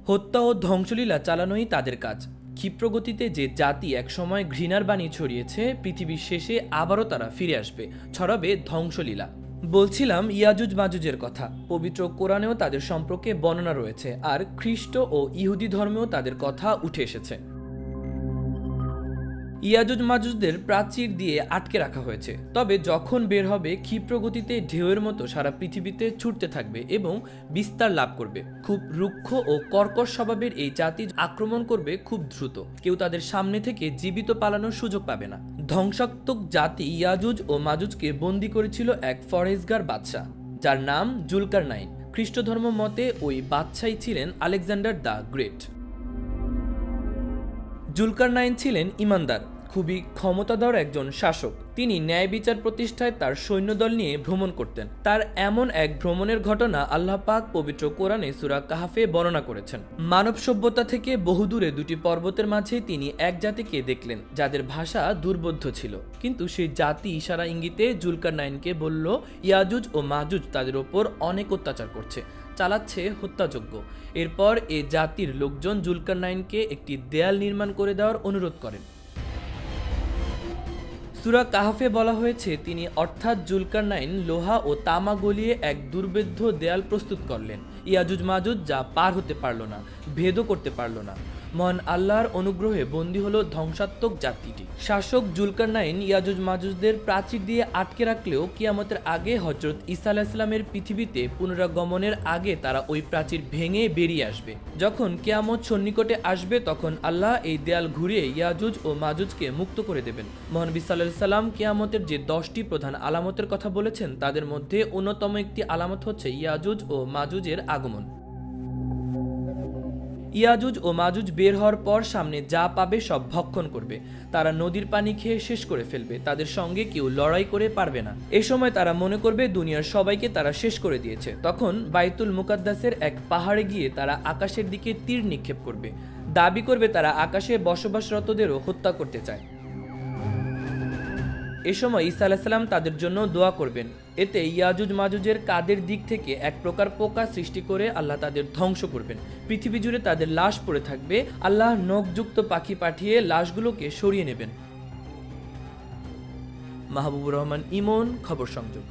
হত্যা ও ধ্বংসলীলা চালানোই তাদের কাজ। ক্ষিপ্রগতিতে যে জাতি একসময় ঘৃণার বাণী ছড়িয়েছে, পৃথিবীর শেষে আবারও তারা ফিরে আসবে, ছড়াবে ধ্বংসলীলা। বলছিলাম ইয়াজুজ মাজুজের কথা। পবিত্র কোরআনেও তাদের সম্পর্কে বর্ণনা রয়েছে, আর খ্রিস্ট ও ইহুদি ধর্মেও তাদের কথা উঠে এসেছে। ইয়াজুজ মাজুজদের প্রাচীর দিয়ে আটকে রাখা হয়েছে, তবে যখন বের হবে ক্ষিপ্রগতিতে ঢেউয়ের মতো সারা পৃথিবীতে ছুটতে থাকবে এবং বিস্তার লাভ করবে। খুব রুক্ষ ও কর্কশ স্বভাবের এই জাতি আক্রমণ করবে খুব দ্রুত। কেউ তাদের সামনে থেকে জীবিত পালানোর সুযোগ পাবে না। ধ্বংসাত্মক জাতি ইয়াজুজ ও মাজুজকে বন্দী করেছিল এক ফরেজগার বাদশাহ, যার নাম জুলকারনাইন। খ্রিস্ট ধর্ম মতে ওই বাদশাই ছিলেন আলেকজান্ডার দ্য গ্রেট। জুলকারনাইন ছিলেন ইমানদার, খুবই ক্ষমতাধর একজন শাসক। তিনি ন্যায় বিচার প্রতিষ্ঠায় তার সৈন্যদল নিয়ে ভ্রমণ করতেন। তার এমন এক ভ্রমণের ঘটনা আল্লাহ পাক পবিত্র কোরআনে সূরা কাহাফে বর্ণনা করেছেন। মানব সভ্যতা থেকে বহুদূরে দুটি পর্বতের মাঝে তিনি এক জাতিকে দেখলেন যাদের ভাষা দুর্বোধ্য ছিল, কিন্তু সেই জাতি ইশারা ইঙ্গিতে জুলকারনাইনকে বলল, ইয়াজুজ ও মাজুজ তাদের ওপর অনেক অত্যাচার করছে, চালাচ্ছে হত্যাযজ্ঞ। এরপর এ জাতির লোকজন জুলকারনাইনকে একটি দেয়াল নির্মাণ করে দেওয়ার অনুরোধ করেন। সূরা কাহাফে বলা হয়েছে, তিনি অর্থাৎ জুলকারনাইন লোহা ও তামা গলিয়ে এক দুর্ভেদ্য দেয়াল প্রস্তুত করলেন। ইয়াজুজ মাজুজ যা পার হতে পারল না, ভেদও করতে পারল না। মহান আল্লাহর অনুগ্রহে বন্দী হলো ধ্বংসাত্মক জাতিটি। শাসক জুলকারনাইন ইয়াজুজ মাজুজদের প্রাচীর দিয়ে আটকে রাখলেও কিয়ামতের আগে হযরত ঈসা আলাইহিস সালামের পৃথিবীতে পুনরাগমনের আগে তারা ওই প্রাচীর ভেঙে বেরিয়ে আসবে। যখন কিয়ামত সন্নিকটে আসবে তখন আল্লাহ এই দেয়াল ঘুরিয়ে ইয়াজুজ ও মাজুজকে মুক্ত করে দেবেন। মহানবী সাল্লাল্লাহু আলাইহি সাল্লাম কিয়ামতের যে 10টি প্রধান আলামতের কথা বলেছেন, তাদের মধ্যে অন্যতম একটি আলামত হচ্ছে ইয়াজুজ ও মাজুজের আগমন। ইয়াজুজ ও মাজুজ বের হওয়ার পর সামনে যা পাবে সব ভক্ষণ করবে। তারা নদীর পানি খেয়ে শেষ করে ফেলবে, তাদের সঙ্গে কেউ লড়াই করে পারবে না। এ সময় তারা মনে করবে দুনিয়ার সবাইকে তারা শেষ করে দিয়েছে। তখন বাইতুল মুকাদ্দাসের এক পাহাড়ে গিয়ে তারা আকাশের দিকে তীর নিক্ষেপ করবে, দাবি করবে তারা আকাশে বসবাসরতদেরও হত্যা করতে চায়। এ সময় ঈসা আলাইহিস সালাম তাদের জন্য দোয়া করবেন। এতে ইয়াজুজ মাজুজের কাদের দিক থেকে এক প্রকার পোকা সৃষ্টি করে আল্লাহ তাদের ধ্বংস করবেন। পৃথিবী জুড়ে তাদের লাশ পড়ে থাকবে। আল্লাহ নখযুক্ত পাখি পাঠিয়ে লাশগুলোকে সরিয়ে নেবেন। মাহবুবুর রহমান ইমন, খবর সংযোগ।